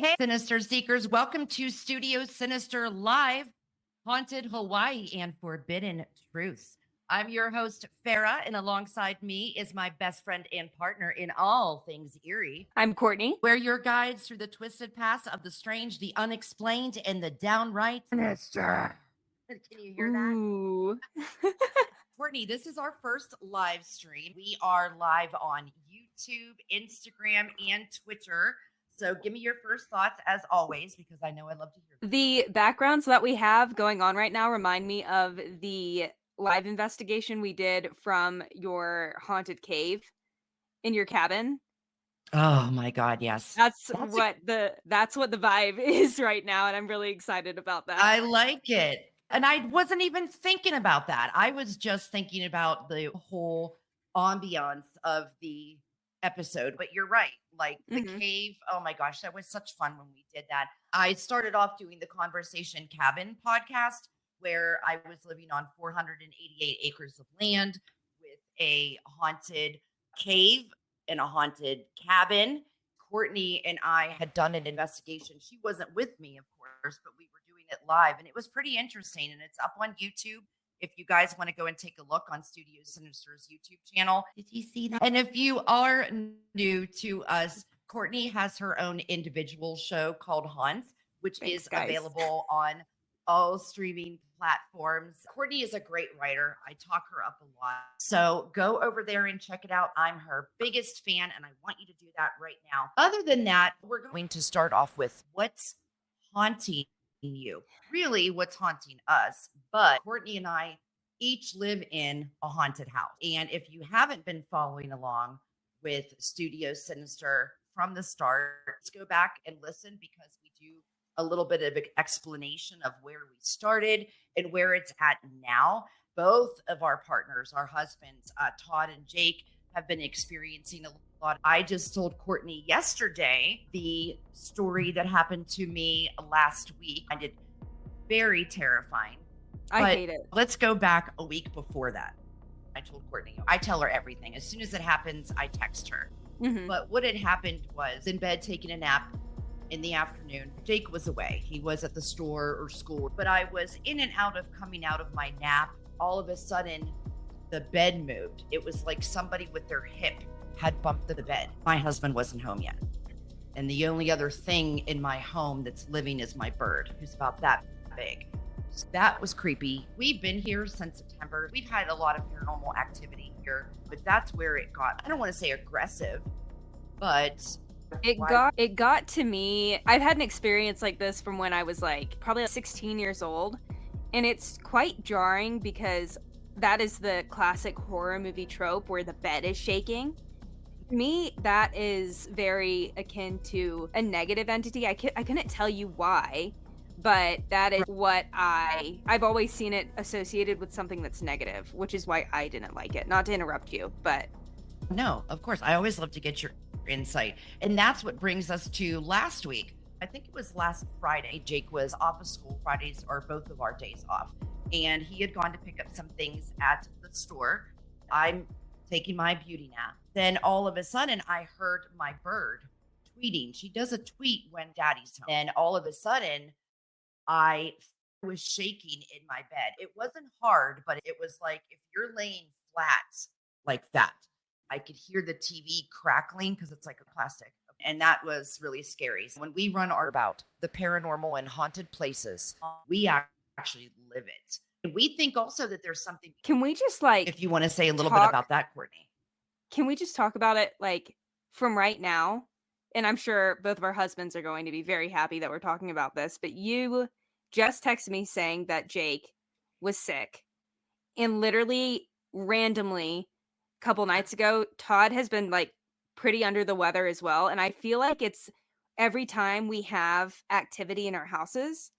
Hey, Sinister Seekers, welcome to Studio Sinister Live, Haunted Hawaii and Forbidden Truths. I'm your host, Farah, and alongside me is my best friend and partner in all things eerie. I'm Courtney. We're your guides through the twisted paths of the strange, the unexplained, and the downright sinister. Can you hear that? Ooh. Courtney, this is our first live stream. We are live on YouTube, Instagram, and Twitter. So give me your first thoughts as always, because I know I love to hear them. The backgrounds that we have going on right now remind me of the live investigation we did from your haunted cave in your cabin. Oh my God, yes. That's That's a what the vibe is right now, and I'm really excited about that. I like it. And I wasn't even thinking about that. I was just thinking about the whole ambiance of the episode. But you're right. Like the Mhm. cave. Oh my gosh, that was such fun when we did that. I started off doing the Conversation Cabin podcast where I was living on 488 acres of land with a haunted cave and a haunted cabin. Courtney and I had done an investigation. She wasn't with me, of course, but we were doing it live and it was pretty interesting. And it's up on YouTube. If you guys want to go and take a look on Studio Sinister's YouTube channel. Did you see that? And if you are new to us, Courtney has her own individual show called Haunts, which Thanks, is guys. available on all streaming platforms. Courtney is a great writer. I talk her up a lot. So go over there and check it out. I'm her biggest fan, and I want you to do that right now. Other than that, we're going to start off with what's haunting you. Really, what's haunting us. But Courtney and I each live in a haunted house. And if you haven't been following along with Studio Sinister from the start, let's go back and listen because we do a little bit of explanation of where we started and where it's at now. Both of our partners, our husbands, Todd and Jake, have been experiencing a lot. I just told Courtney yesterday the story that happened to me last week. I did very terrifying. I But hate it. let's go back a week before that. I told Courtney, I tell her everything. As soon as it happens, I text her. Mhm. But what had happened was in bed taking a nap in the afternoon. Jake was away. He was at the store or school, but I was in and out of coming out of my nap. All of a sudden, the bed moved. It was like somebody with their hip had bumped the bed. My husband wasn't home yet. And the only other thing in my home that's living is my bird, who's about that big. So that was creepy. We've been here since September. We've had a lot of paranormal activity here, but that's where it got, I don't want to say aggressive, but It got to me. I've had an experience like this from when I was like probably 16 years old, and it's quite jarring because that is the classic horror movie trope where the bed is shaking. To me, that is very akin to a negative entity. I couldn't tell you why, but that is what I've always seen it associated with something that's negative, which is why I didn't like it. Not to interrupt you, but no, of course. I always love to get your insight. And that's what brings us to last week. I think it was last Friday. Jake was off of school. Fridays are both of our days off. And he had gone to pick up some things at the store. I'm taking my beauty nap. Then all of a sudden, I heard my bird tweeting. She does a tweet when daddy's home. Then all of a sudden, I was shaking in my bed. It wasn't hard, but it was like if you're laying flat like that, I could hear the TV crackling because it's like a plastic. And that was really scary. So when we run our about the paranormal and haunted places, we actually live it. And we think also that there's something, can we just if you want to say a little bit talk about that, Courtney. can we just talk about it like from right now? And I'm sure both of our husbands are going to be very happy that we're talking about this, but you just texted me saying that Jake was sick. And literally randomly a couple nights ago, Todd has been like pretty under the weather as well. And I feel like it's every time we have activity in our houses,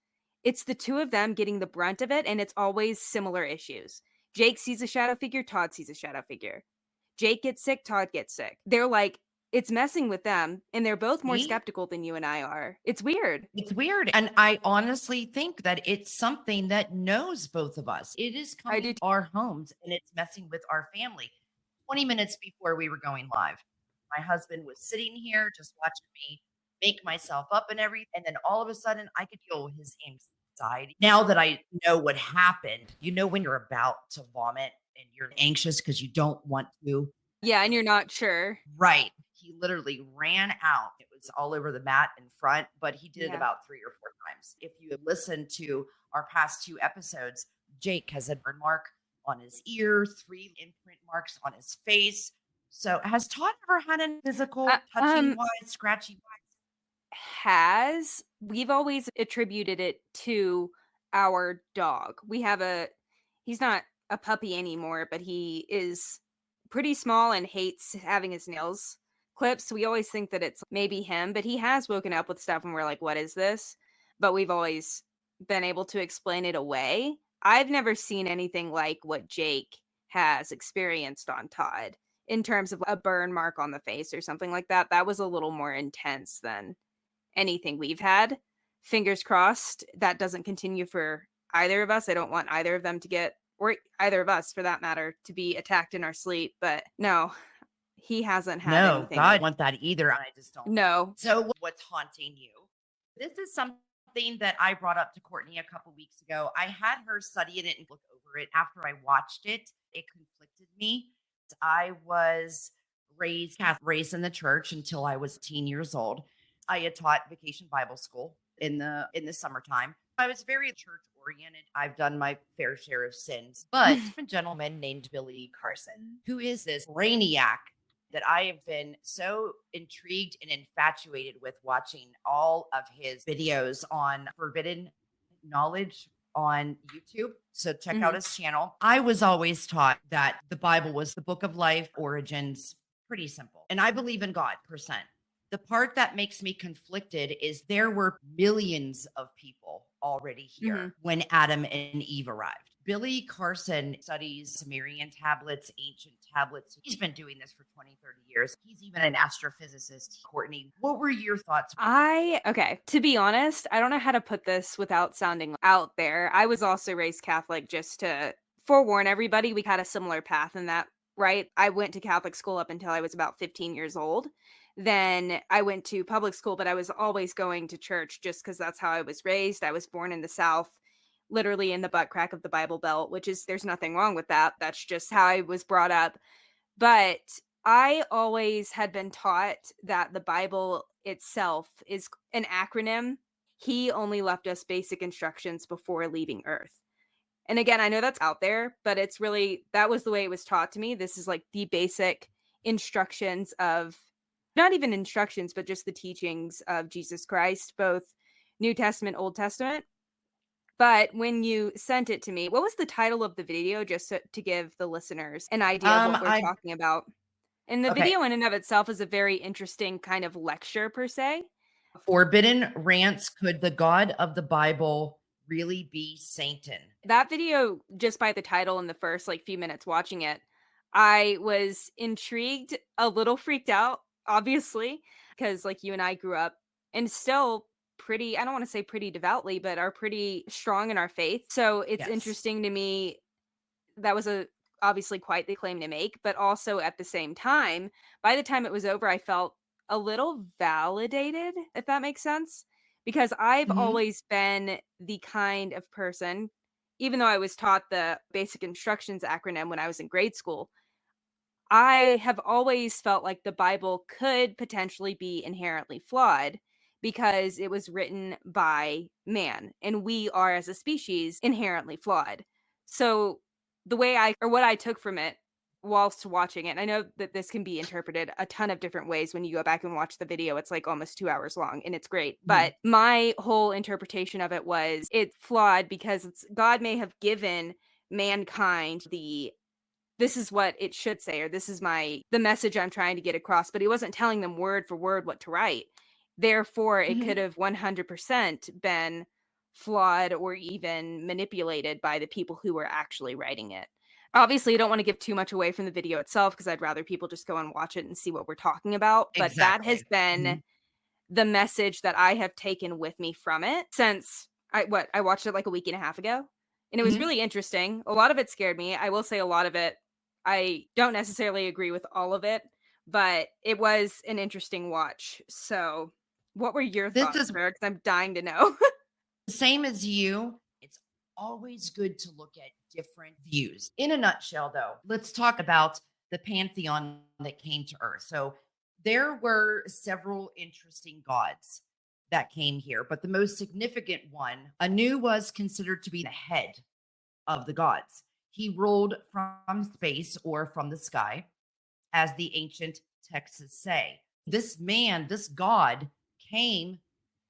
it's the two of them getting the brunt of it. And it's always similar issues. Jake sees a shadow figure, Todd sees a shadow figure. Jake gets sick, Todd gets sick. They're like, it's messing with them. And they're both more See? skeptical than you and I are. It's weird. It's weird. And I honestly think that it's something that knows both of us. It is I coming do. to our homes and it's messing with our family. 20 minutes before we were going live, my husband was sitting here just watching me make myself up and everything. And then all of a sudden I could feel his anxiety. Now that I know what happened, when you're about to vomit and you're anxious because you don't want to. Yeah, and you're not sure. Right. He literally ran out. It was all over the mat in front, but he did it Yeah. about 3 or 4 times. If you listen to our past 2 episodes, Jake has a burn mark on his ear, 3 imprint marks on his face. So, has Todd ever had any physical touching wise, scratchy We've always attributed it to our dog. He's not a puppy anymore, but he is pretty small and hates having his nails clipped. So we always think that it's maybe him, but he has woken up with stuff and we're like, what is this? But we've always been able to explain it away. I've never seen anything like what Jake has experienced on Todd in terms of a burn mark on the face or something like that. That was a little more intense than anything we've had. Fingers crossed that doesn't continue for either of us. I don't want either of them to get, or either of us for that matter, to be attacked in our sleep. But no, he hasn't had No, anything. God, I don't want that either. I just don't. No. So, what's haunting you? This is something that I brought up to Courtney a couple weeks ago. I had her study it and look over it. After I watched it, it conflicted me. I was raised in the church until I was 10 years old. I had taught vacation Bible school in the summertime. I was very church oriented. I've done my fair share of sins, but a gentleman named Billy Carson, who is this brainiac that I have been so intrigued and infatuated with watching all of his videos on forbidden knowledge on YouTube. So check out his channel. I was always taught that the Bible was the book of life, origins, pretty simple. And I believe in God, percent. The part that makes me conflicted is there were millions of people already here when Adam and Eve arrived. Billy Carson studies Sumerian tablets, ancient tablets. He's been doing this for 20, 30 years. He's even an astrophysicist. Courtney, what were your thoughts? Okay, to be honest, I don't know how to put this without sounding out there. I was also raised Catholic, just to forewarn everybody. We had a similar path in that, right? I went to Catholic school up until I was about 15 years old. Then I went to public school, but I was always going to church just because that's how I was raised. I was born in the South, literally in the butt crack of the Bible Belt, which is, there's nothing wrong with that. That's just how I was brought up. But I always had been taught that the Bible itself is an acronym. He only left us basic instructions before leaving Earth. And again, I know that's out there, but it's really, that was the way it was taught to me. This is like the basic instructions of, not even instructions, but just the teachings of Jesus Christ, both New Testament, Old Testament. But when you sent it to me, what was the title of the video, just to give the listeners an idea of what we're talking about? And the video in and of itself is a very interesting kind of lecture per se. Forbidden rants. Could the God of the Bible really be Satan? That video, just by the title and the first few minutes watching it, I was intrigued, a little freaked out, obviously, because you and I grew up and still pretty, I don't want to say pretty devoutly, but are pretty strong in our faith. So it's interesting to me. That was obviously quite the claim to make, but also at the same time, by the time it was over, I felt a little validated, if that makes sense, because I've always been the kind of person, even though I was taught the basic instructions acronym when I was in grade school, I have always felt like the Bible could potentially be inherently flawed because it was written by man, and we are, as a species, inherently flawed. So what I took from it whilst watching it, I know that this can be interpreted a ton of different ways when you go back and watch the video. It's almost 2 hours long and it's great. But my whole interpretation of it was it's flawed because God may have given mankind this is what it should say, or this is the message I'm trying to get across, but he wasn't telling them word for word what to write. Therefore, it could have 100% been flawed or even manipulated by the people who were actually writing it. Obviously, I don't want to give too much away from the video itself because I'd rather people just go and watch it and see what we're talking about. But that has been the message that I have taken with me from it since I watched it a week and a half ago. And it was really interesting. A lot of it scared me. I will say a lot of it, I don't necessarily agree with all of it, but it was an interesting watch. So What were your This thoughts, is Sarah? Because I'm dying to know. the same as you. It's always good to look at different views. In a nutshell, though, let's talk about the pantheon that came to Earth. So there were several interesting gods that came here, but the most significant one, Anu, was considered to be the head of the gods. He ruled from space or from the sky, as the ancient texts say. This man, this god, came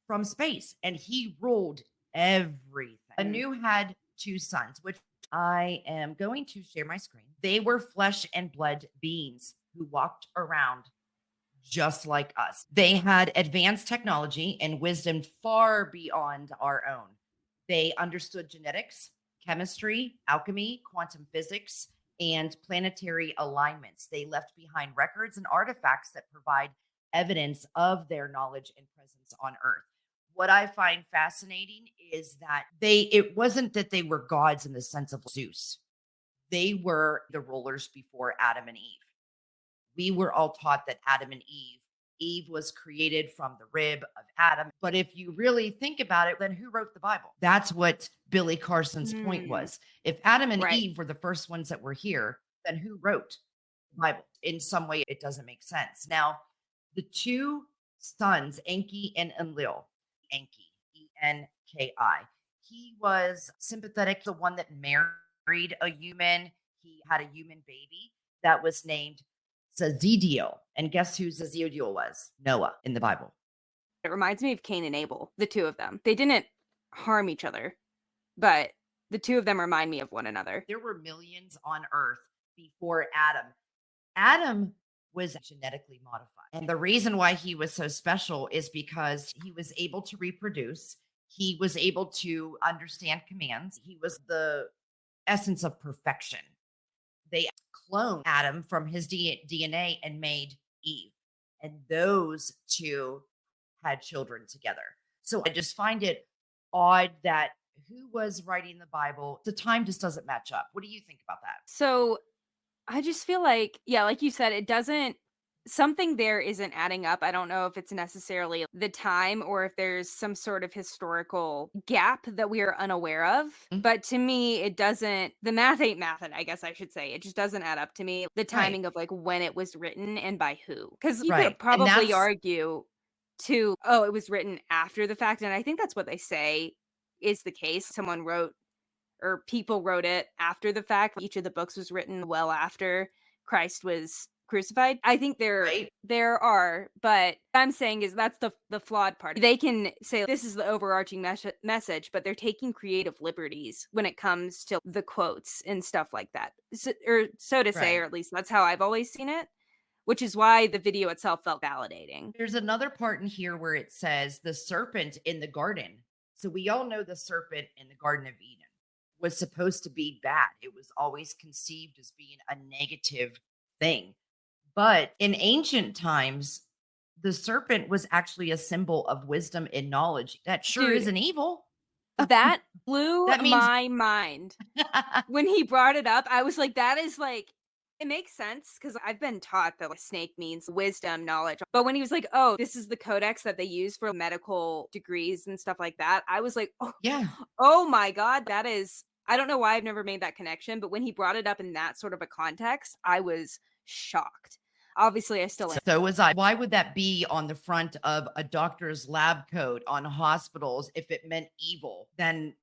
from space and he ruled everything. Anu had two sons, which I am going to share my screen. They were flesh and blood beings who walked around just like us. They had advanced technology and wisdom far beyond our own. They understood genetics, chemistry, alchemy, quantum physics, and planetary alignments. They left behind records and artifacts that provide evidence of their knowledge and presence on Earth. What I find fascinating is that it wasn't that they were gods in the sense of Zeus. They were the rulers before Adam and Eve. We were all taught that Adam and Eve was created from the rib of Adam. But if you really think about it, then who wrote the Bible? That's what Billy Carson's point was. If Adam and Right. Eve were the first ones that were here, then who wrote the Bible? In some way, it doesn't make sense. Now, the two sons, Enki and Enlil, Enki, Enki, he was sympathetic, the one that married a human. He had a human baby that was named Zediel. And guess who Zediel was? Noah in the Bible. It reminds me of Cain and Abel, the two of them. They didn't harm each other, but the two of them remind me of one another. There were millions on Earth before Adam. Adam was genetically modified. And the reason why he was so special is because he was able to reproduce. He was able to understand commands. He was the essence of perfection. They cloned Adam from his DNA and made Eve. And those two had children together. So I just find it odd that who was writing the Bible, the time just doesn't match up. What do you think about that? So I just feel like, yeah, like you said, something there isn't adding up. I don't know if it's necessarily the time or if there's some sort of historical gap that we are unaware of. Mhm. But to me, the math ain't mathin', I guess I should say. It just doesn't add up to me. The timing of like when it was written and by who. Because you Right. could probably And that's argue to, oh, it was written after the fact. And I think that's what they say is the case. Someone wrote or people wrote it after the fact. Each of the books was written well after Christ was crucified. I think right. there are, but what I'm saying is that's the flawed part. They can say this is the overarching message, but they're taking creative liberties when it comes to the quotes and stuff like that. So to say, or Right. at least that's how I've always seen it, which is why the video itself felt validating. There's another part in here where it says the serpent in the garden. So we all know the serpent in the Garden of Eden was supposed to be bad. It was always conceived as being a negative thing. But in ancient times, the serpent was actually a symbol of wisdom and knowledge. That sure Dude, isn't evil. that blew That means my mind. When he brought it up, I was like, that is like, it makes sense because I've been taught that like, snake means wisdom, knowledge. But when he was like, oh, this is the codex that they use for medical degrees and stuff like that, I was like, oh, yeah. oh my God, that is, I don't know why I've never made that connection. But when he brought it up in that sort of a context, I was shocked. Obviously, I still am. So was I. Why would that be on the front of a doctor's lab coat on hospitals if it meant evil? Then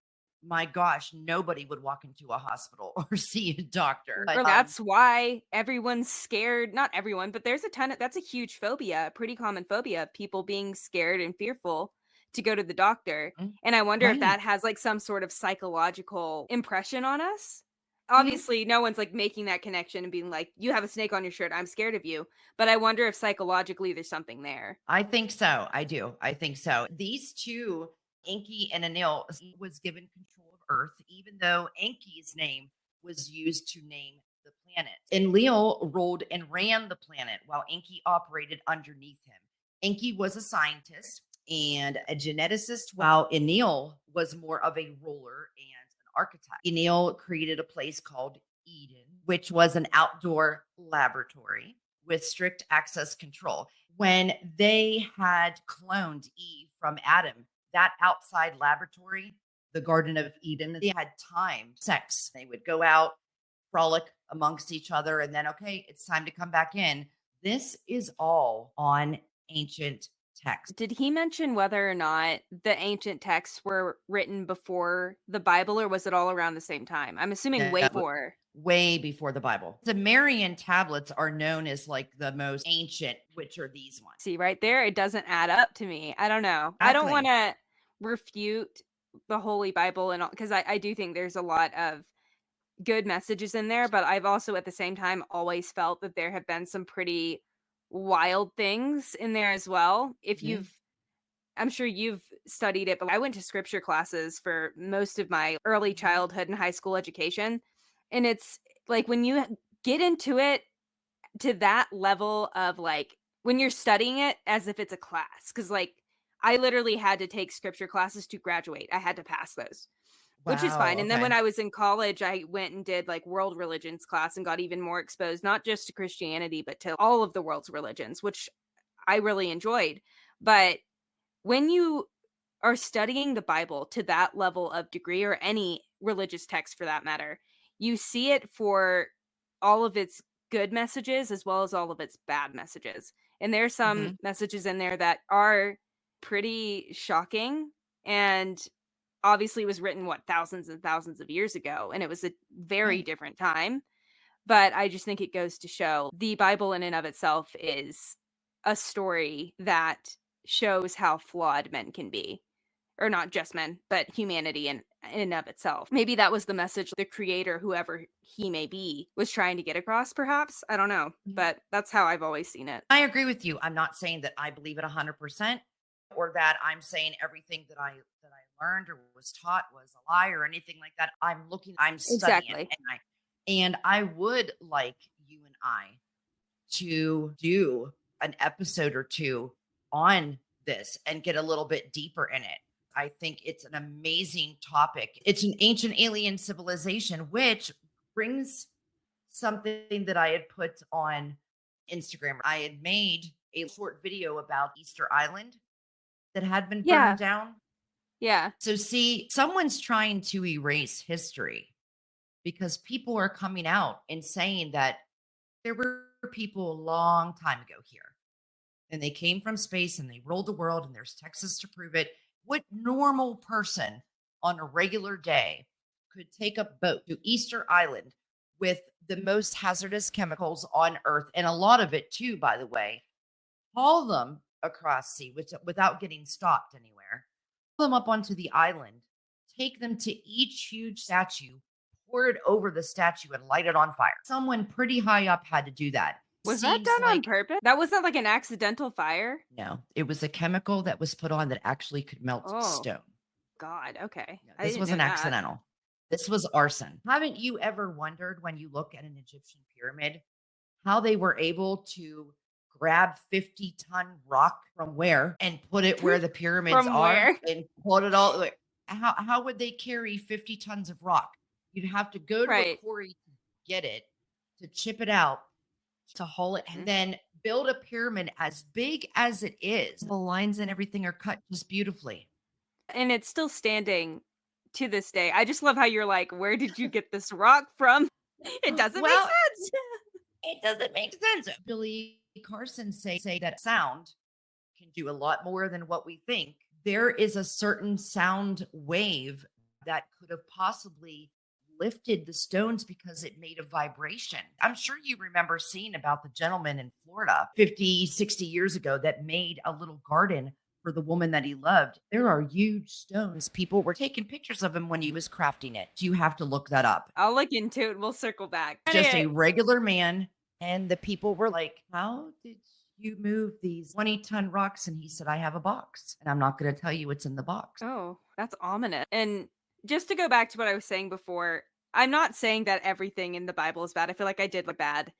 my gosh, nobody would walk into a hospital or see a doctor. Or that's why everyone's scared. Not everyone, but there's that's a huge phobia, a pretty common phobia of people being scared and fearful to go to the doctor. And I wonder if Right. that has like some sort of psychological impression on us. Mhm. Obviously, no one's like making that connection and being like, you have a snake on your shirt, I'm scared of you. But I wonder if psychologically there's something there. I think so. I do. I think so. These two, Enki and Anil, was given control of Earth, even though Enki's name was used to name the planet. Enlil ruled and ran the planet while Enki operated underneath him. Enki was a scientist and a geneticist, while Enil was more of a ruler and an architect. Enil created a place called Eden, which was an outdoor laboratory with strict access control. when they had cloned Eve from Adam, that outside laboratory, the Garden of Eden, they had timed sex. They would go out, frolic amongst each other, and then, okay, it's time to come back in. This is all on ancient text. Did he mention whether or not the ancient texts were written before the Bible, or was it all around the same time? I'm assuming way No, before. way before the Bible. The Marian tablets are known as like the most ancient, which are these ones. See, right there, it doesn't add up to me. I don't know. I don't want Exactly. to refute the Holy Bible and all, because I do think there's a lot of good messages in there, but I've also at the same time always felt that there have been some pretty wild things in there as well. If Mhm. you've I'm sure you've studied it, but I went to scripture classes for most of my early Mhm. childhood and high school education. And it's like when you get into it to that level of like when you're studying it as if it's a class, because like I literally had to take scripture classes to graduate. I had to pass those, which is Wow. fine. And then when Okay. I was in college, I went and did like world religions class and got even more exposed, not just to Christianity, but to all of the world's religions, which I really enjoyed. But when you are studying the Bible to that level of degree, or any religious text for that matter, you see it for all of its good messages as well as all of its bad messages. And there's some Mhm. messages in there that are pretty shocking, and obviously it was written what, thousands and thousands of years ago, and it was a very Right. different time. But I just think it goes to show the Bible in and of itself is a story that shows how flawed men can be, or not just men, but humanity in and of itself. Maybe that was the message the creator, whoever he may be, was trying to get across, perhaps. I don't know, Mhm. but that's how I've always seen it. I agree with you. I'm not saying that I believe it 100% or that I'm saying everything that I learned or was taught was a lie or anything like that. I'm studying Exactly. and I would like you and I to do an episode or two on this and get a little bit deeper in it. I think it's an amazing topic. It's an ancient alien civilization, which brings something that I had put on Instagram. I had made a short video about Easter Island that had been burned Yeah. down. Yeah. So, see, someone's trying to erase history because people are coming out and saying that there were people a long time ago here and they came from space and they ruled the world and there's Texas to prove it. What normal person on a regular day could take a boat to Easter Island with the most hazardous chemicals on earth and a lot of it too, by the way, haul them across sea without getting stopped anywhere, pull them up onto the island, take them to each huge statue, pour it over the statue and light it on fire. Someone pretty high up had to do that. Was that Seems done on like purpose? That wasn't like an accidental fire? no, it was a chemical that was put on that actually could melt Oh, stone. God. Okay. No, I this didn't know wasn't that. accidental. This was arson. Haven't you ever wondered when you look at an Egyptian pyramid how they were able to grab 50-ton rock from where and put it where the pyramids From are where? and put it all like how would they carry 50 tons of rock? You'd have to go to a Right. quarry to get it, to chip it out, to haul it, and Mhm. then build a pyramid as big as it is. The lines and everything are cut just beautifully. And it's still standing to this day. I just love how you're like, "Where did you get this rock from?" It doesn't make Well, sense. it doesn't make sense. Billy Carson say that sound can do a lot more than what we think. There is a certain sound wave that could have possibly lifted the stones because it made a vibration. I'm sure you remember seeing about the gentleman in Florida 50, 60 years ago that made a little garden for the woman that he loved. There are huge stones. People were taking pictures of him when he was crafting it. You have to look that up. I'll look into it, we'll circle back. Just a regular man. And the people were like, how did you move these 20-ton rocks? And he said, I have a box and I'm not going to tell you what's in the box. Oh, that's ominous. And just to go back to what I was saying before, I'm not saying that everything in the Bible is bad. I feel like I did a bad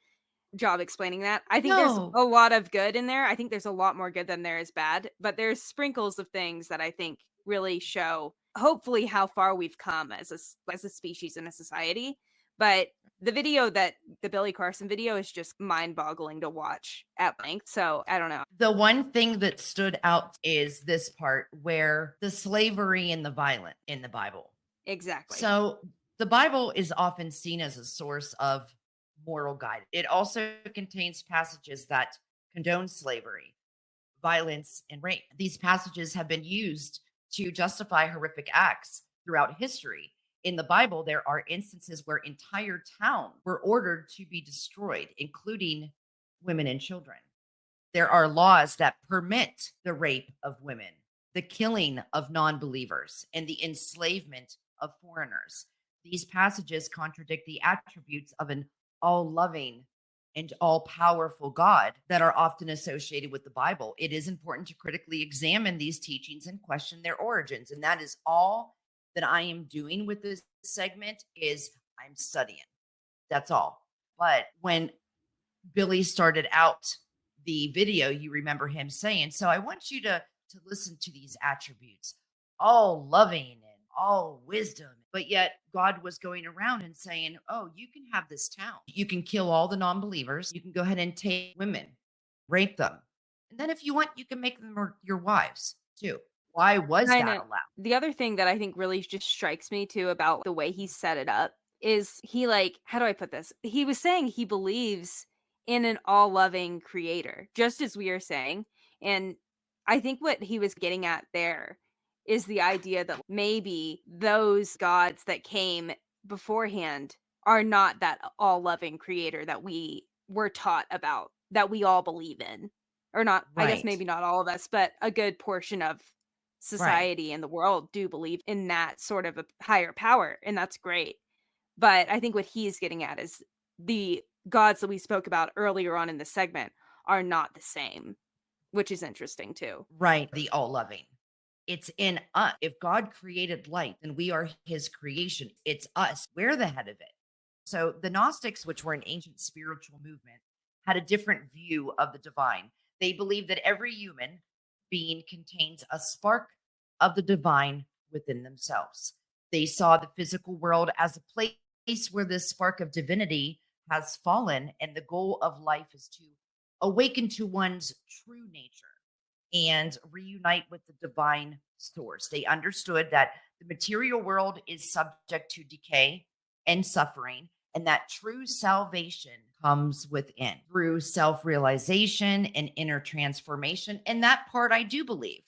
job explaining that. I think there's No. a lot of good in there. I think there's a lot more good than there is bad, but there's sprinkles of things that I think really show hopefully how far we've come as a species and a society. But the Billy Carson video is just mind-boggling to watch at length. So I don't know. The one thing that stood out is this part where the slavery and the violent in the Bible. Exactly. So the Bible is often seen as a source of moral guidance. It also contains passages that condone slavery, violence, and rape. These passages have been used to justify horrific acts throughout history. In the Bible, there are instances where entire towns were ordered to be destroyed, including women and children. There are laws that permit the rape of women, the killing of non believers, and the enslavement of foreigners. These passages contradict the attributes of an all loving and all powerful God that are often associated with the Bible. It is important to critically examine these teachings and question their origins. And that is all that I am doing with this segment is I'm studying. That's all. But when Billy started out the video, you remember him saying, so I want you to listen to these attributes, all loving and all wisdom. But yet God was going around and saying, oh, you can have this town. You can kill all the non-believers. You can go ahead and take women, rape them. And then if you want, you can make them your wives too. Why was I that know. allowed? The other thing that I think really just strikes me too about the way he set it up is he like, how do I put this? He was saying he believes in an all-loving creator, just as we are saying. And I think what he was getting at there is the idea that maybe those gods that came beforehand are not that all-loving creator that we were taught about, that we all believe in. Or not, I guess Right. maybe not all of us, but a good portion of Right. society and the world do believe in that sort of a higher power, and that's great. But I think what he's getting at is the gods that we spoke about earlier on in the segment are not the same, which is interesting too. Right. The all loving. It's in us. If God created light, then we are his creation. It's us. We're the head of it. So the Gnostics, which were an ancient spiritual movement, had a different view of the divine. They believed that every human being contains a spark of the divine within themselves. They saw the physical world as a place where this spark of divinity has fallen, and the goal of life is to awaken to one's true nature and reunite with the divine source. They understood that the material world is subject to decay and suffering, and that true salvation comes within through self realization and inner transformation. And that part I do believe,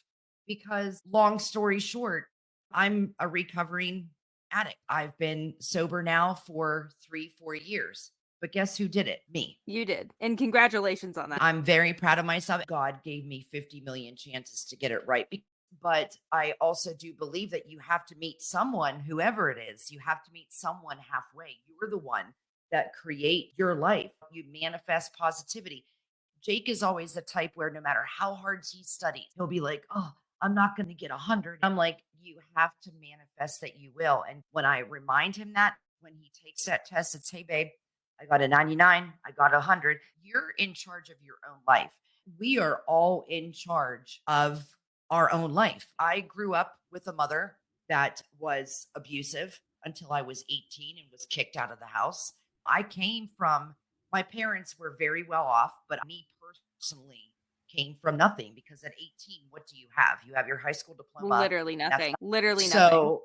because long story short, I'm a recovering addict. I've been sober now for 3, 4 years. But guess who did it? Me. You did. And congratulations on that. I'm very proud of myself. God gave me 50 million chances to get it right. But I also do believe that you have to meet someone, whoever it is, you have to meet someone halfway. You're the one that create your life. You manifest positivity. Jake is always the type where no matter how hard he studies, he'll be like, oh, I'm not going to get 100. I'm like, you have to manifest that you will. And when I remind him that, when he takes that test, it's, hey, babe, I got a 99. I got 100. You're in charge of your own life. We are all in charge of our own life. I grew up with a mother that was abusive until I was 18 and was kicked out of the house. I came from, my parents were very well off, but me personally came from nothing because at 18, what do you have? You have your high school diploma. Literally And that's nothing. not, Literally nothing. so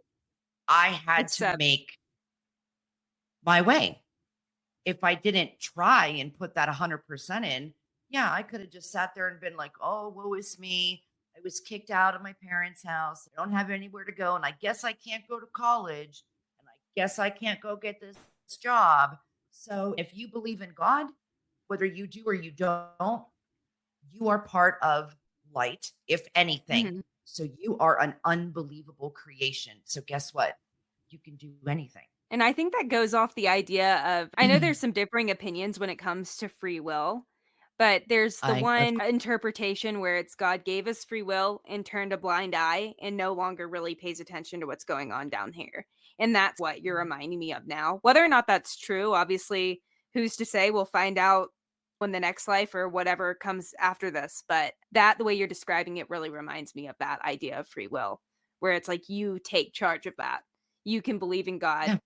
I had to Except make my way. If I didn't try and put that 100% in, yeah, I could have just sat there and been like, oh, woe is me. I was kicked out of my parents' house. I don't have anywhere to go. And I guess I can't go to college. And I guess I can't go get this job. So if you believe in God, whether you do or you don't, you are part of light, if anything. mhm. So you are an unbelievable creation. So guess what? You can do anything. And I think that goes off the idea of I know there's some differing opinions when it comes to free will, but there's the I one interpretation where it's God gave us free will and turned a blind eye and no longer really pays attention to what's going on down here. And that's what you're reminding me of now. Whether or not that's true, obviously, who's to say? We'll find out when the next life or whatever comes after this. But that, the way you're describing it, really reminds me of that idea of free will, where it's like you take charge of that. You can believe in God yeah.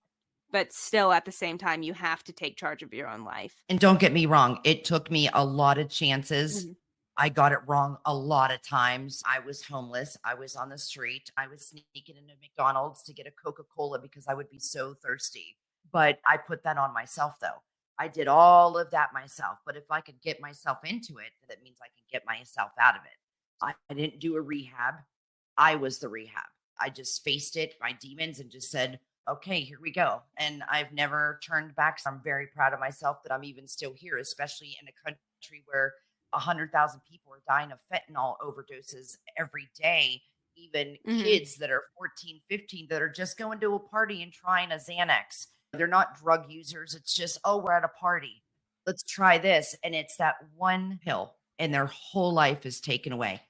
but still at the same time, you have to take charge of your own life. And don't get me wrong, it took me a lot of chances. Mhm. I got it wrong a lot of times. I was homeless. I was on the street. I was sneaking into McDonald's to get a Coca-Cola because I would be so thirsty. But I put that on myself, though. I did all of that myself. But if I could get myself into it, that means I can get myself out of it. I didn't do a rehab. I was the rehab. I just faced it, my demons, and just said, okay, here we go. And I've never turned back. So I'm very proud of myself that I'm even still here, especially in a country where 100,000 people are dying of fentanyl overdoses every day. Even Mhm. kids that are 14, 15 that are just going to a party and trying a Xanax. They're not drug users. It's just, oh, we're at a party. Let's try this. And it's that one pill, and their whole life is taken away.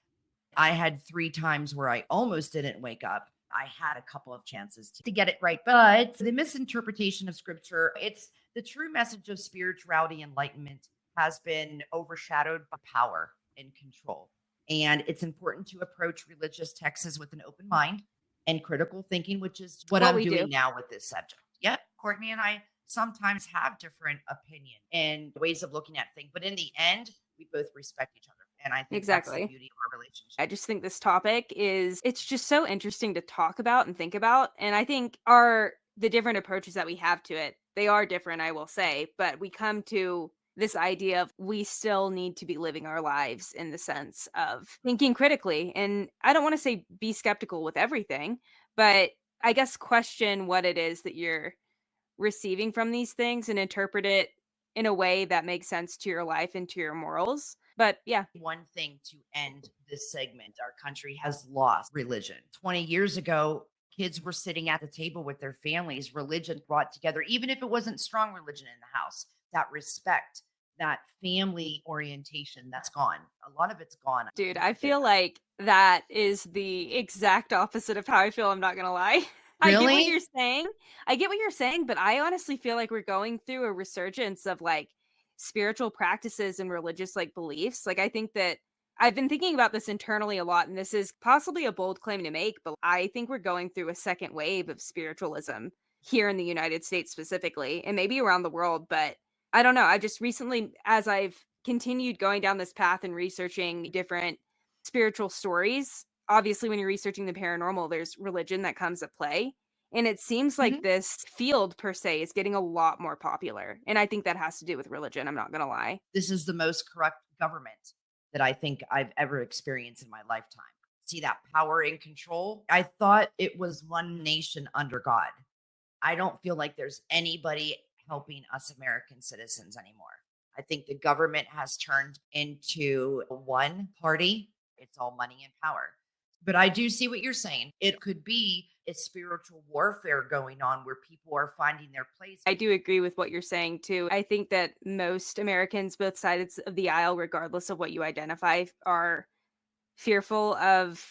I had 3 times where I almost didn't wake up. I had a couple of chances to get it right, but the misinterpretation of scripture, it's the true message of spirituality, enlightenment has been overshadowed by power and control. And it's important to approach religious texts with an open mind and critical thinking, which is what What I'm we do. doing now with this subject. Yep, Courtney and I sometimes have different opinion and ways of looking at things, but in the end, we both respect each other. And I think that's the Exactly. beauty of our relationship. I just think this topic is it's just so interesting to talk about and think about. And I think the different approaches that we have to it, they are different, I will say, but we come to this idea of we still need to be living our lives in the sense of thinking critically. And I don't want to say be skeptical with everything, but I guess question what it is that you're receiving from these things and interpret it in a way that makes sense to your life and to your morals. But yeah, One thing to end this segment: our country has lost religion. 20 years ago, kids were sitting at the table with their families. Religion brought together, even if it wasn't strong religion in the house, that respect, that family orientation, that's gone. A lot of it's gone. dude, I feel like that is the exact opposite of how I feel, I'm not gonna lie. I get what you're Really? saying. I get what you're saying, but I honestly feel like we're going through a resurgence of, like, spiritual practices and religious, like, beliefs. Like, I think that I've been thinking about this internally a lot, and this is possibly a bold claim to make, but I think we're going through a second wave of spiritualism here in the United States specifically, and maybe around the world, but I don't know. I just recently, as I've continued going down this path and researching different spiritual stories, obviously, when you're researching the paranormal, there's religion that comes at play. And it seems like Mhm. this field per se is getting a lot more popular. And I think that has to do with religion. I'm not going to lie. This is the most corrupt government that I think I've ever experienced in my lifetime. See that power and control? I thought it was one nation under God. I don't feel like there's anybody helping us American citizens anymore. I think the government has turned into one party. It's all money and power. But I do see what you're saying. It could be a spiritual warfare going on where people are finding their place. I do agree with what you're saying too. I think that most Americans, both sides of the aisle, regardless of what you identify, are fearful of,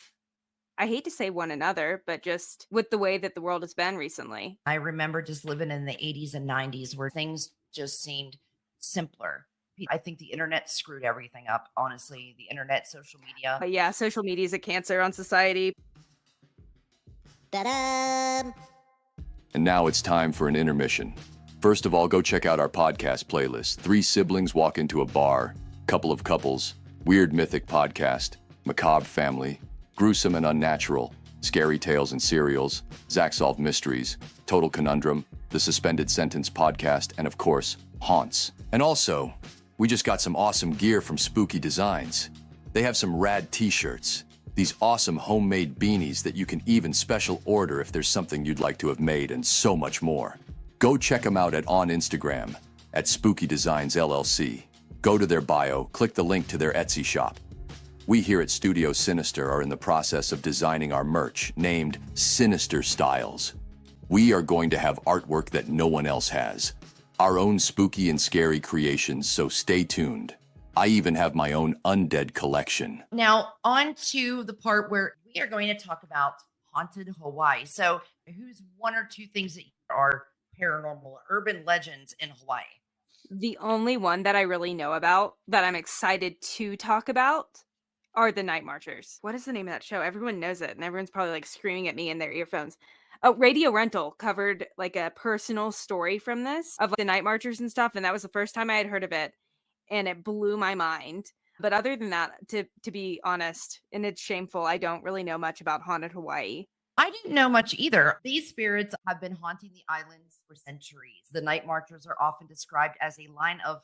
I hate to say one another, but just with the way that the world has been recently. I remember just living in the 80s and 90s where things just seemed simpler. I think the internet screwed everything up, honestly. The internet, social media. But yeah, social media is a cancer on society. And now it's time for an intermission. First of all, go check out our podcast playlist. 3 siblings walk into a bar, couple of couples, weird mythic podcast, macabre family, gruesome and unnatural, scary tales and serials, Zach solved mysteries, total conundrum, the suspended sentence podcast, and of course, haunts. And also, we just got some awesome gear from Spooky Designs. They have some rad t-shirts, these awesome homemade beanies that you can even special order if there's something you'd like to have made, and so much more. Go check them out on Instagram at Spooky Designs LLC. Go to their bio, click the link to their Etsy shop. We here at Studio Sinister are in the process of designing our merch, named Sinister Styles. We are going to have artwork that no one else has. Our own spooky and scary creations, so stay tuned. I even have my own undead collection. Now, on to the part where we are going to talk about haunted Hawaii. So, who's one or two things that are paranormal urban legends in Hawaii? The only one that I really know about that I'm excited to talk about are the Night Marchers. What is the name of that show? Everyone knows it, and everyone's probably like screaming at me in their earphones. Radio Rental covered like a personal story from this of the night marchers and stuff, and that was the first time I had heard of it, and it blew my mind. But other than that, to be honest, and it's shameful, I don't really know much about haunted Hawaii. I didn't know much either. These spirits have been haunting the islands for centuries. The night marchers are often described as a line of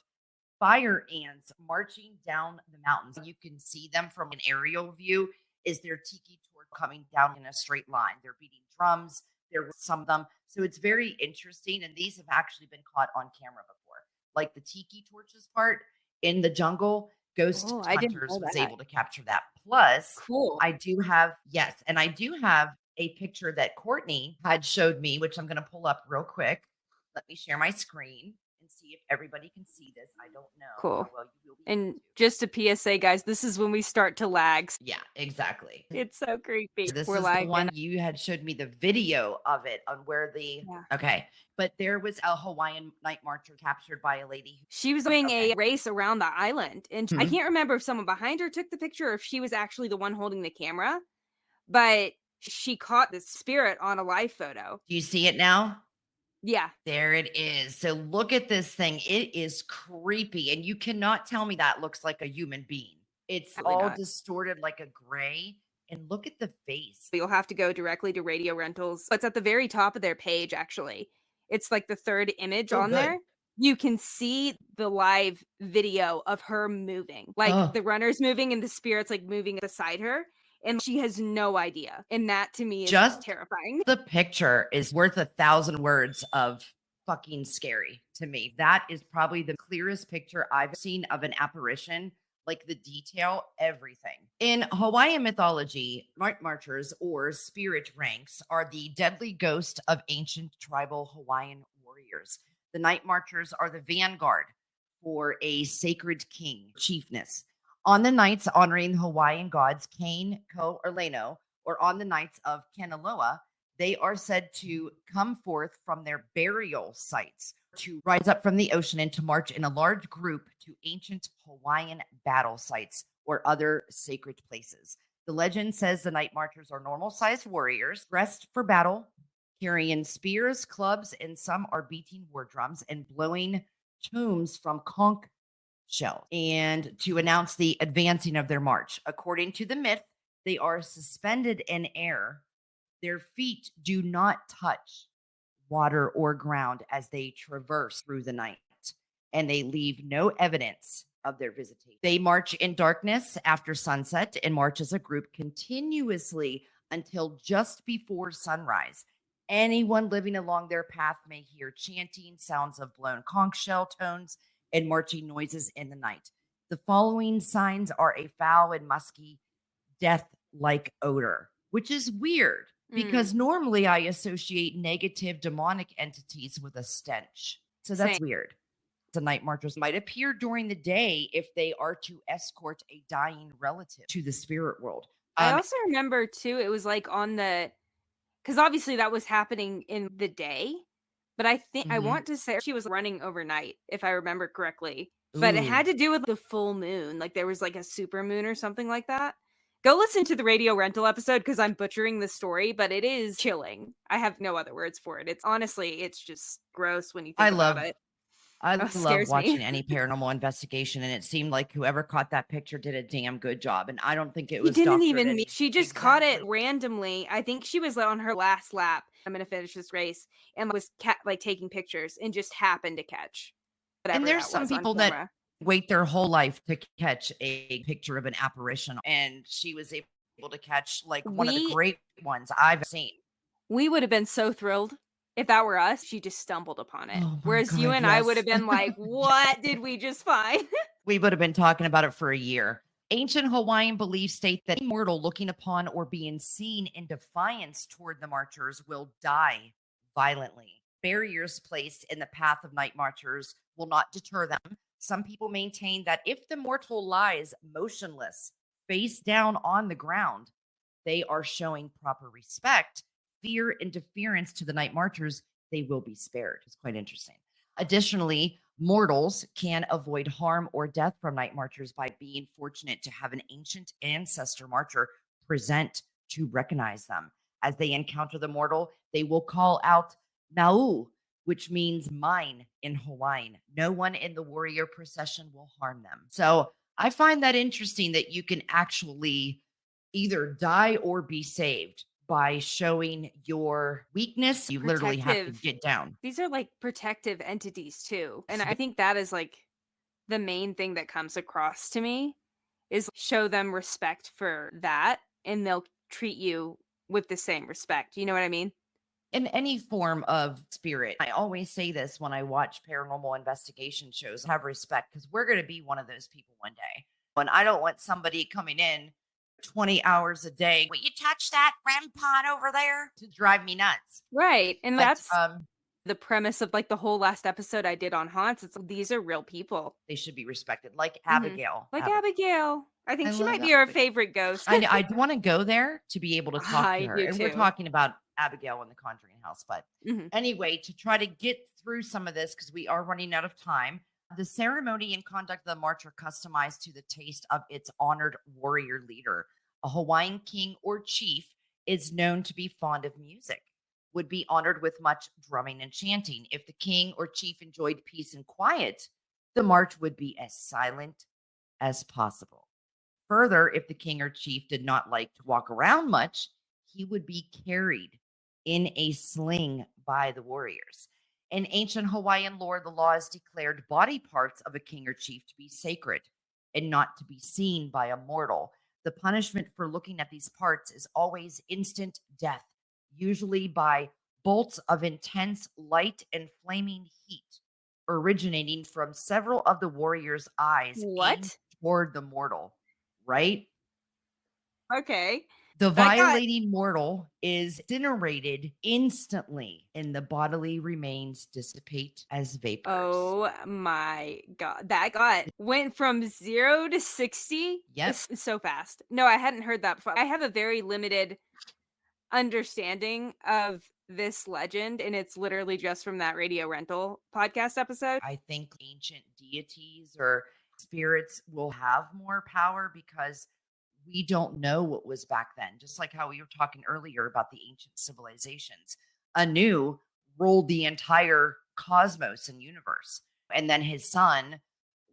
fire ants marching down the mountains. You can see them from an aerial view. Is their tiki torch coming down in a straight line? They're beating drums. There were some of them. So it's very interesting. And these have actually been caught on camera before. Like the tiki torches part in the jungle, Ghost I didn't Hunters know was that. able to capture that. Plus, Cool. I do have a picture that Courtney had showed me, which I'm going to pull up real quick. Let me share my screen and see if everybody can see this. I don't know. Cool. How well you will be able And to. just a PSA, guys, this is when we start to lag. Yeah, exactly. It's so creepy. This We're is the lagging. one you had showed me the video of it on where the Yeah. okay. But there was a Hawaiian night marcher captured by a lady. She was doing Okay. a race around the island, and I Mhm. can't remember if someone behind her took the picture or if she was actually the one holding the camera, but she caught the spirit on a live photo. Do you see it now? Yeah. There it is. So look at this thing. It is creepy. And you cannot tell me that looks like a human being. It's Absolutely all not. distorted like a gray. And look at the face. You'll have to go directly to Radio Rentals. It's at the very top of their page, actually. It's like the third image Oh, on good. there. You can see the live video of her moving, like Oh. the runner's moving and the spirit's like moving beside her. And she has no idea. And that to me is Just terrifying. the picture is worth 1,000 words of fucking scary to me. That is probably the clearest picture I've seen of an apparition, like the detail, everything. In Hawaiian mythology, night marchers or spirit ranks are the deadly ghost of ancient tribal Hawaiian warriors. The night marchers are the vanguard for a sacred king, chiefness. On the nights honoring Hawaiian gods Kane, Ko, or Leno, or on the nights of Kanaloa, they are said to come forth from their burial sites to rise up from the ocean and to march in a large group to ancient Hawaiian battle sites or other sacred places. The legend says the night marchers are normal-sized warriors dressed for battle, carrying spears, clubs, and some are beating war drums and blowing tombs from conch shell and to announce the advancing of their march. According to the myth, they are suspended in air. Their feet do not touch water or ground as they traverse through the night, and they leave no evidence of their visitation. They march in darkness after sunset and march as a group continuously until just before sunrise. Anyone living along their path may hear chanting, sounds of blown conch shell tones, and marching noises in the night. The following signs are a foul and musky death-like odor, which is weird because normally I associate negative demonic entities with a stench. So that's Same. weird. The night marchers might appear during the day if they are to escort a dying relative to the spirit world. I also remember too, it was like on the, because obviously that was happening in the day, but I think I Mhm. want to say she was running overnight, if I remember correctly. But it had to do with the full moon, like there was like a super moon or something like that. Go listen to the Radio Rental episode because I'm butchering the story, but it is chilling. I have no other words for it. It's honestly, it's just gross when you think about it. I Oh, love scares me. watching any paranormal investigation, and it seemed like whoever caught that picture did a damn good job. And I don't think it He was didn't doctored even any- she just caught it Exactly. randomly. I think she was on her last lap. I'm gonna finish this race and was like taking pictures and just happened to catch whatever And there's that some was on people camera. that wait their whole life to catch a picture of an apparition, and she was able to catch like one of the We great ones I've seen. we would have been so thrilled if that were us. She just stumbled upon it. Oh my Whereas you God, and I would yes. have been like, "What did we just find?" We would have been talking about it for a year. Ancient Hawaiian beliefs state that any mortal looking upon or being seen in defiance toward the marchers will die violently. Barriers placed in the path of night marchers will not deter them. Some people maintain that if the mortal lies motionless, face down on the ground, they are showing proper respect, fear, and deference to the night marchers, they will be spared. It's quite interesting. Additionally, mortals can avoid harm or death from night marchers by being fortunate to have an ancient ancestor marcher present to recognize them. As they encounter the mortal, they will call out Nau, which means mine in Hawaiian. No one in the warrior procession will harm them. So I find that interesting that you can actually either die or be saved by showing your weakness. You literally have to Protective. get down. These are like protective entities too. And So- I think that is like the main thing that comes across to me is show them respect for that and they'll treat you with the same respect. You know what I mean? In any form of spirit, I always say this when I watch paranormal investigation shows, have respect, because we're going to be one of those people one day. And I don't want somebody coming in 20 hours a day. Will you touch that REM pod over there? To drive me nuts. Right. And But, that's the premise of like the whole last episode I did on haunts. It's these are real people. they should be respected, like Mhm. Abigail. Like Abigail. I think I she love might be our Abigail. favorite ghost. I want to go there to be able to talk I to her. do And we're too. talking about Abigail in the Conjuring House. But Mhm. anyway, to try to get through some of this, because we are running out of time, the ceremony and conduct of the march are customized to the taste of its honored warrior leader. A Hawaiian king or chief is known to be fond of music, would be honored with much drumming and chanting. If the king or chief enjoyed peace and quiet, the march would be as silent as possible. Further, if the king or chief did not like to walk around much, he would be carried in a sling by the warriors. In ancient Hawaiian lore, the laws declared body parts of a king or chief to be sacred and not to be seen by a mortal. The punishment for looking at these parts is always instant death, usually by bolts of intense light and flaming heat, originating from several of the warriors' eyes aimed What? toward the mortal, right? Okay. The That got- violating mortal is incinerated instantly, and the bodily remains dissipate as vapors. Oh my god. That went from 0 to 60 Yep. so fast. No, I hadn't heard that before. I have a very limited understanding of this legend, and it's literally just from that Radio Rental podcast episode. I think ancient deities or spirits will have more power because we don't know what was back then. Just like how we were talking earlier about the ancient civilizations. Anu ruled the entire cosmos and universe, and then his son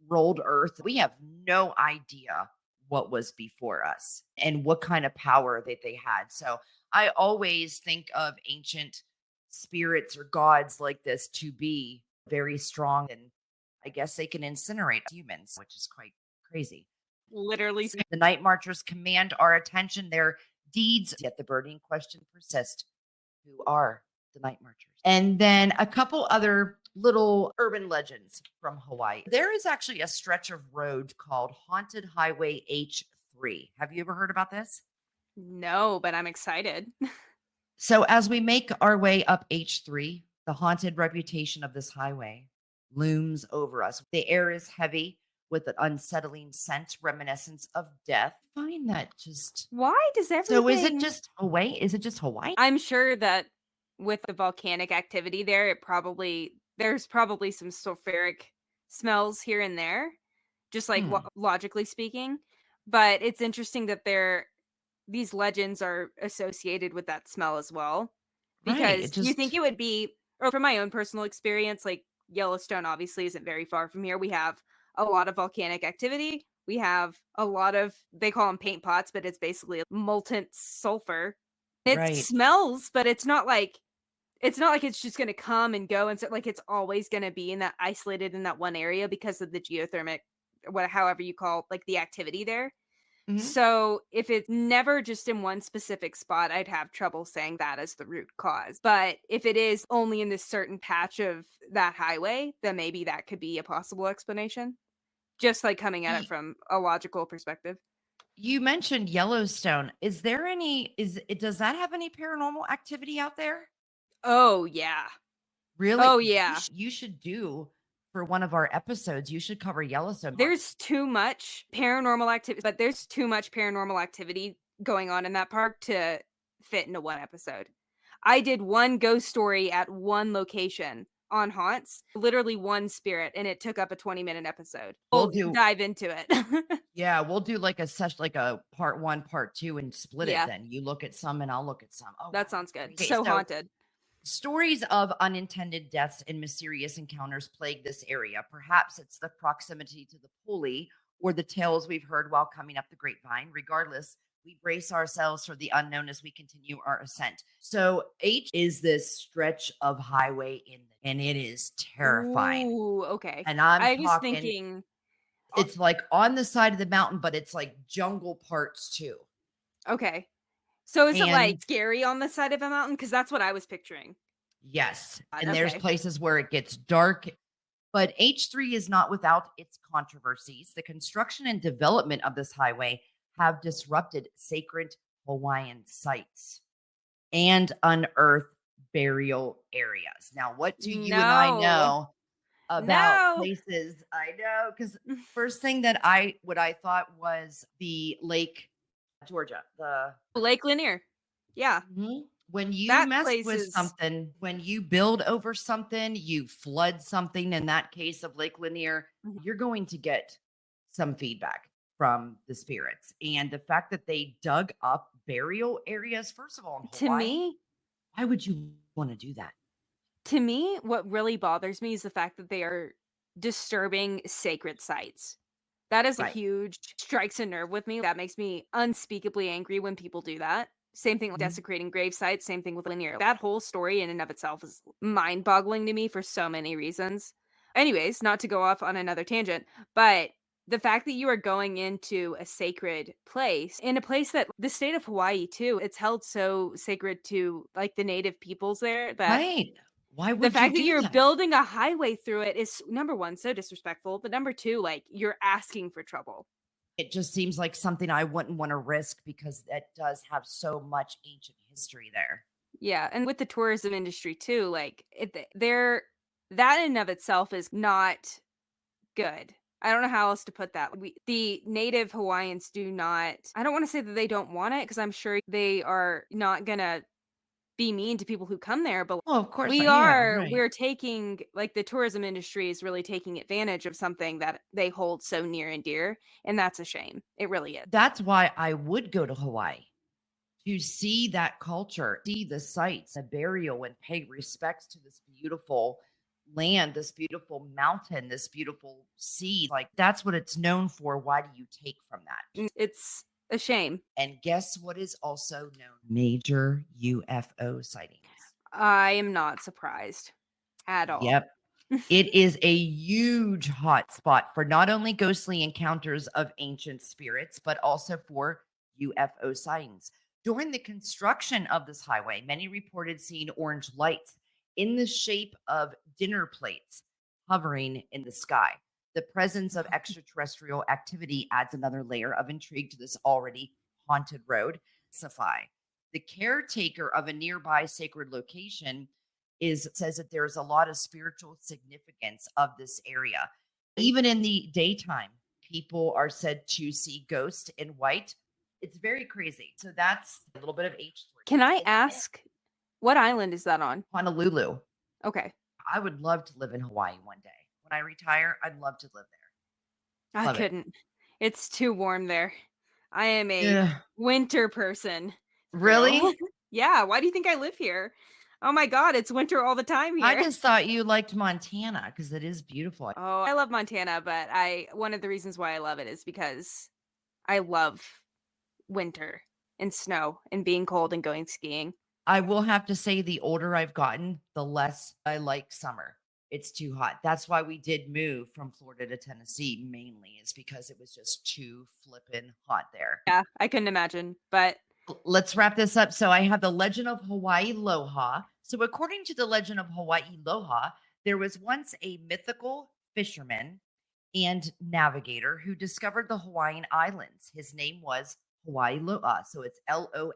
ruled Earth. We have no idea what was before us and what kind of power that they had. So I always think of ancient spirits or gods like this to be very strong, and I guess they can incinerate humans, which is quite crazy. Literally. The night marchers command our attention, their deeds, yet the burning question persists. Who are the night marchers? And then a couple other little urban legends from Hawaii. There is actually a stretch of road called Haunted Highway H3. Have you ever heard about this? No, but I'm excited. So as we make our way up H3, the haunted reputation of this highway looms over us. The air is heavy with an unsettling scent reminiscent of death. I find that just Why does everything so is it just Hawaii? Is it just Hawaii? I'm sure that with the volcanic activity there, there's probably some sulfuric smells here and there, just like logically speaking. But it's interesting that these legends are associated with that smell as well. Right, Because it you just- think it would be, or from my own personal experience, like Yellowstone obviously isn't very far from here. We have a lot of volcanic activity. We have a lot of, they call them paint pots, but it's basically molten sulfur. It Right. smells, but it's not like it's just going to come and go, and so like it's always going to be in that isolated in that one area because of the geothermic, however you call like the activity there. Mhm. So if it's never just in one specific spot, I'd have trouble saying that as the root cause. But if it is only in this certain patch of that highway, then maybe that could be a possible explanation. Just like coming at it from a logical perspective. You mentioned Yellowstone. Is there any does that have any paranormal activity out there? Oh yeah. Really? Oh yeah. You should do for one of our episodes. You should cover Yellowstone. There's too much paranormal activity, but there's too much paranormal activity going on in that park to fit into one episode. I did one ghost story at one location on haunts, literally one spirit, and it took up a 20-minute episode. We'll Dive into it. Yeah, we'll do like a session, like a part 1, part 2, and split it Yeah. then. You look at some and I'll look at some. Oh, That wow, sounds good. crazy. So haunted. Stories of unintended deaths and mysterious encounters plague this area. Perhaps it's the proximity to the pulley or the tales we've heard while coming up the grapevine. Regardless, we brace ourselves for the unknown as we continue our ascent. So H is this stretch of highway and it is terrifying. Ooh, okay. And I I'm was talking, thinking, it's like on the side of the mountain, but it's like jungle parts too. okay. So is it like And scary on the side of a mountain? Because that's what I was picturing. yes, and there's Okay. places where it gets dark. But H3 is not without its controversies. The construction and development of this highway have disrupted sacred Hawaiian sites and unearthed burial areas. Now, what do you and I No. know about No. places? I know, because first thing that what I thought was the Lake Georgia, the Lake Lanier. Yeah. when you That mess place with is something, when you build over something, you flood something. In that case of Lake Lanier, you're going to get some feedback from the spirits. And the fact that they dug up burial areas, first of all, in to Hawaii, me, why would you want to do that? what really bothers me is the fact that they are disturbing sacred sites. That is a Right. huge strikes a nerve with me. That makes me unspeakably angry when people do that. Same thing with Mhm. desecrating grave sites, same thing with linear. That whole story in and of itself is mind-boggling to me for so many reasons. Anyways, not to go off on another tangent, but the fact that you are going into a sacred place, in a place that the state of Hawaii too, it's held so sacred to like the native peoples there that Right. Why the would you fact that do you're that? building a highway through it is number one, so disrespectful, but number two, like you're asking for trouble. It just seems like something I wouldn't want to risk because that does have so much ancient history there. Yeah, and with the tourism industry too, like they're that in and of itself is not good. I don't know how else to put that. The native Hawaiians do not. I don't want to say that they don't want it because I'm sure they are not gonna be mean to people who come there, but Well, of course not. Yeah, right. we're taking like the tourism industry is really taking advantage of something that they hold so near and dear, and that's a shame. It really is. That's why I would go to Hawaii to see that culture, see the sites, the burial, and pay respects to this beautiful land, this beautiful mountain, this beautiful sea. Like that's what it's known for. Why do you take from that? It's a shame. And guess what is also known? Major UFO sightings. I am not surprised at all. Yep. It is a huge hot spot for not only ghostly encounters of ancient spirits, but also for UFO sightings. During the construction of this highway, many reported seeing orange lights in the shape of dinner plates hovering in the sky. The presence of extraterrestrial activity adds another layer of intrigue to this already haunted road. Safai, the caretaker of a nearby sacred location, says that there's a lot of spiritual significance of this area. Even in the daytime, people are said to see ghosts in white. It's very crazy. So that's a little bit of H3. Can I ask, what island is that on? Honolulu. Okay. I would love to live in Hawaii one day. When I retire, I'd love to live there. I Love it. couldn't. It's too warm there. I am a Yeah. winter person. Really? girl. Yeah. Why do you think I live here? Oh my God, it's winter all the time here. I just thought you liked Montana because it is beautiful. Oh, I love Montana, but one of the reasons why I love it is because I love winter and snow and being cold and going skiing. I will have to say the older I've gotten, the less I like summer. It's too hot. That's why we did move from Florida to Tennessee mainly, is because it was just too flippin' hot there. Yeah, I couldn't imagine, but Let's wrap this up. So I have the legend of Hawaii Loha. So according to the legend of Hawaii Loha, there was once a mythical fisherman and navigator who discovered the Hawaiian Islands. His name was Hawaii Loha. So it's Loa.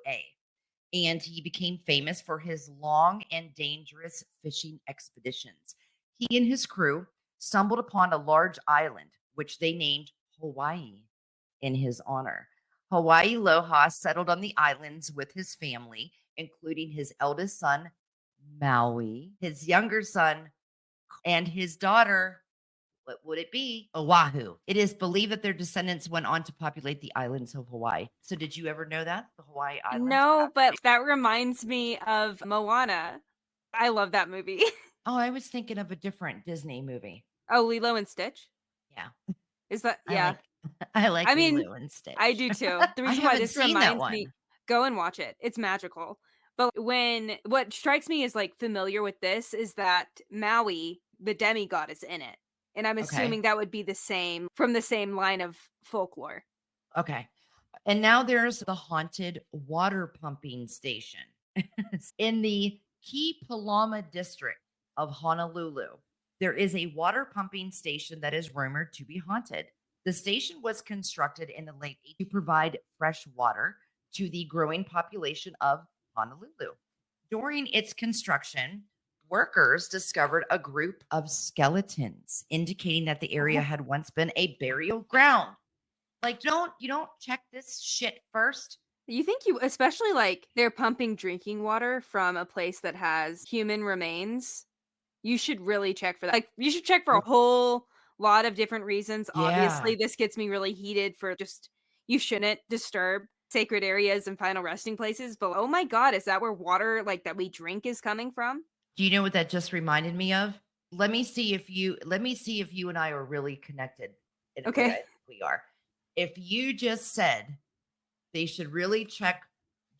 And he became famous for his long and dangerous fishing expeditions. He and his crew stumbled upon a large island, which they named Hawaii in his honor. Hawaii Loha settled on the islands with his family, including his eldest son, Maui, his younger son, and his daughter. What would it be? Oahu. It is believed that their descendants went on to populate the islands of Hawaii. So, did you ever know that? The Hawaii Islands? No, but that reminds me of Moana. I love that movie. Oh, I was thinking of a different Disney movie. Oh, Lilo and Stitch? Yeah. Is that, I yeah. like I like I mean, Lilo and Stitch. I do too. The I reason why haven't this seen that reminds me, one. go and watch it. It's magical. But what strikes me as like familiar with this is that Maui, the demigod, is in it. And I'm Okay. assuming that would be from the same line of folklore. Okay. And now there's the haunted water pumping station in the Kipalama district of Honolulu. There is a water pumping station that is rumored to be haunted. The station was constructed in the late 80s to provide fresh water to the growing population of Honolulu. During its construction, workers discovered a group of skeletons, indicating that the area had once been a burial ground. Like, you don't check this shit first? You think especially like they're pumping drinking water from a place that has human remains. You should really check for that. Like, you should check for a whole lot of different reasons. Yeah. Obviously, this gets me really heated for just, you shouldn't disturb sacred areas and final resting places. But oh my God, is that where water like that we drink is coming from? Do you know what that just reminded me of? Let me see if you and I are really connected in a way Okay. I think we are. If you just said they should really check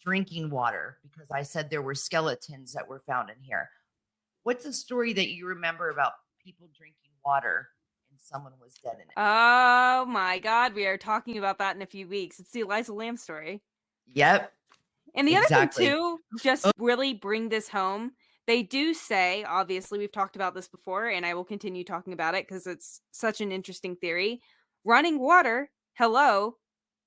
drinking water because I said there were skeletons that were found in here. What's a story that you remember about people drinking water and someone was dead in it? Oh my God, we are talking about that in a few weeks. It's the Eliza Lamb story. Yep. And the Exactly. other thing too, just really bring this home. They do say, obviously, we've talked about this before, and I will continue talking about it because it's such an interesting theory. Running water, hello,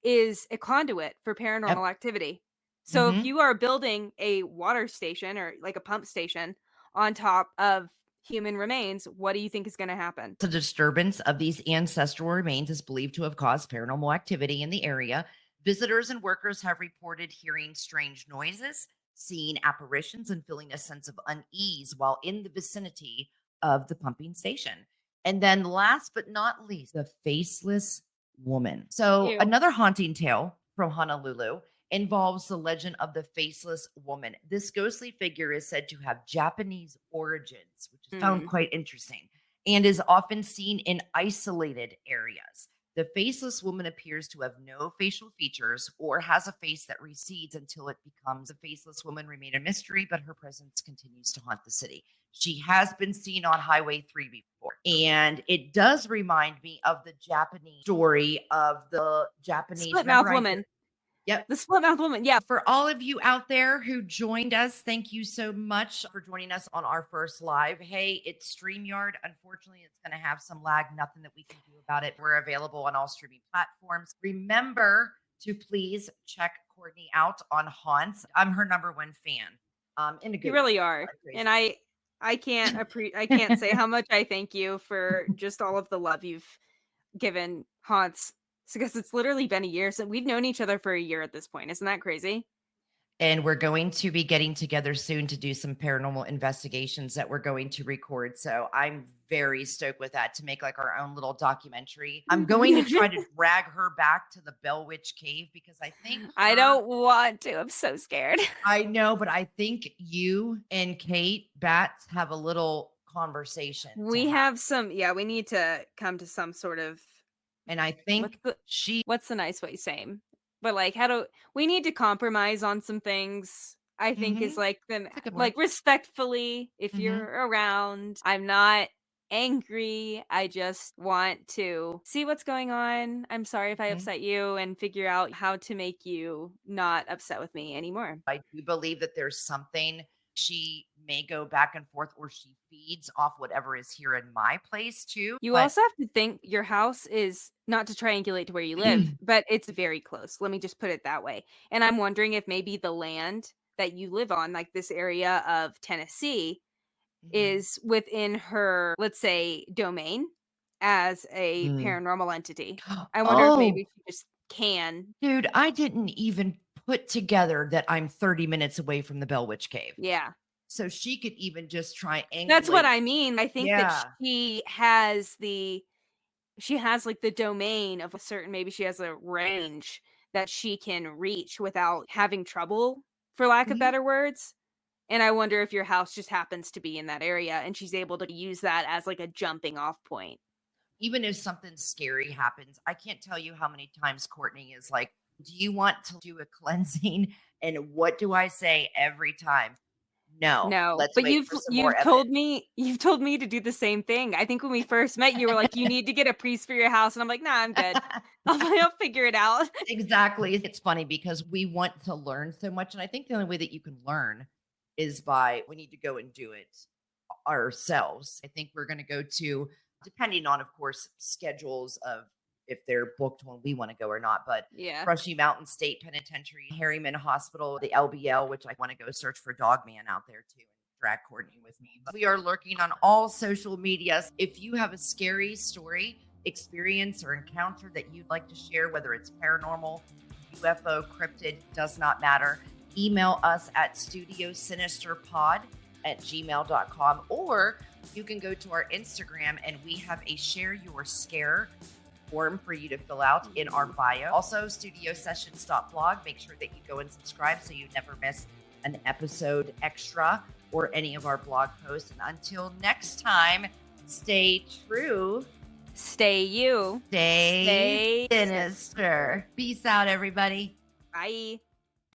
is a conduit for paranormal activity. So if you are building a water station or like a pump station on top of human remains, what do you think is going to happen? The disturbance of these ancestral remains is believed to have caused paranormal activity in the area. Visitors and workers have reported hearing strange noises, seeing apparitions, and feeling a sense of unease while in the vicinity of the pumping station. And then, last but not least, the faceless woman. So, Ew. another haunting tale from Honolulu involves the legend of the faceless woman. This ghostly figure is said to have Japanese origins, which is found quite interesting, and is often seen in isolated areas. The faceless woman appears to have no facial features or has a face that recedes until it becomes a faceless woman. Remain a mystery, but her presence continues to haunt the city. She has been seen on Highway 3 before, and it does remind me of the Japanese story of the Japanese Split mouth woman. Yep. The split mouth woman. Yeah. For all of you out there who joined us, thank you so much for joining us on our first live. Hey, it's StreamYard. Unfortunately, it's going to have some lag. Nothing that we can do about it. We're available on all streaming platforms. Remember to please check Courtney out on Haunts. I'm her number one fan. In a good You really way. are. And I can't say how much I thank you for just all of the love you've given Haunts, because it's literally been a year since we've known each other for a year at this point. Isn't that crazy? And we're going to be getting together soon to do some paranormal investigations that we're going to record. So I'm very stoked with that, to make like our own little documentary. I'm going to try to drag her back to the Bell Witch Cave because I think I don't want to. I'm so scared. I know, but I think you and Kate Batts have a little conversation. We have some, we need to come to some sort of, and I think what's the nice way saying? But like, we need to compromise on some things. I think is like respectfully, if you're around. I'm not angry. I just want to see what's going on. I'm sorry if I upset you, and figure out how to make you not upset with me anymore. I do believe that there's something. She may go back and forth, or she feeds off whatever is here in my place too. You also have to think your house is not to triangulate to where you live, but it's very close. Let me just put it that way. And I'm wondering if maybe the land that you live on, like this area of Tennessee, is within her, let's say, domain as a paranormal entity. I wonder if maybe she just can. Dude, I didn't even put together that I'm 30 minutes away from the Bell Witch Cave. Yeah. So she could even just triangulate. That's what I mean. I think that Yeah. she has like the domain of a certain, maybe she has a range that she can reach without having trouble, for lack of Mhm. better words. And I wonder if your house just happens to be in that area and she's able to use that as like a jumping off point. Even if something scary happens, I can't tell you how many times Courtney is like, "Do you want to do a cleansing?" And what do I say every time? No, No, let's but wait for some more evidence. you've told me to do the same thing. I think when we first met, you were like, "You need to get a priest for your house," and I'm like, "Nah, I'm good. I'll figure it out." Exactly. It's funny because we want to learn so much. And I think the only way that you can learn is by we need to go and do it ourselves. I think we're going to go to, depending on, of course, schedules of if they're booked when we want to go or not, but Yeah. Brushy Mountain State Penitentiary, Harriman Hospital, the LBL, which I want to go search for Dogman out there too and drag Courtney with me. But we are lurking on all social medias. If you have a scary story, experience, or encounter that you'd like to share, whether it's paranormal, UFO, cryptid, does not matter, email us at studiosinisterpod@gmail.com, or you can go to our Instagram and we have a share your scare form for you to fill out in our bio. Also, studiosessions.blog. Make sure that you go and subscribe so you never miss an episode extra or any of our blog posts. And until next time, stay true. Stay you. Stay Stay sinister. Peace out, everybody. Bye.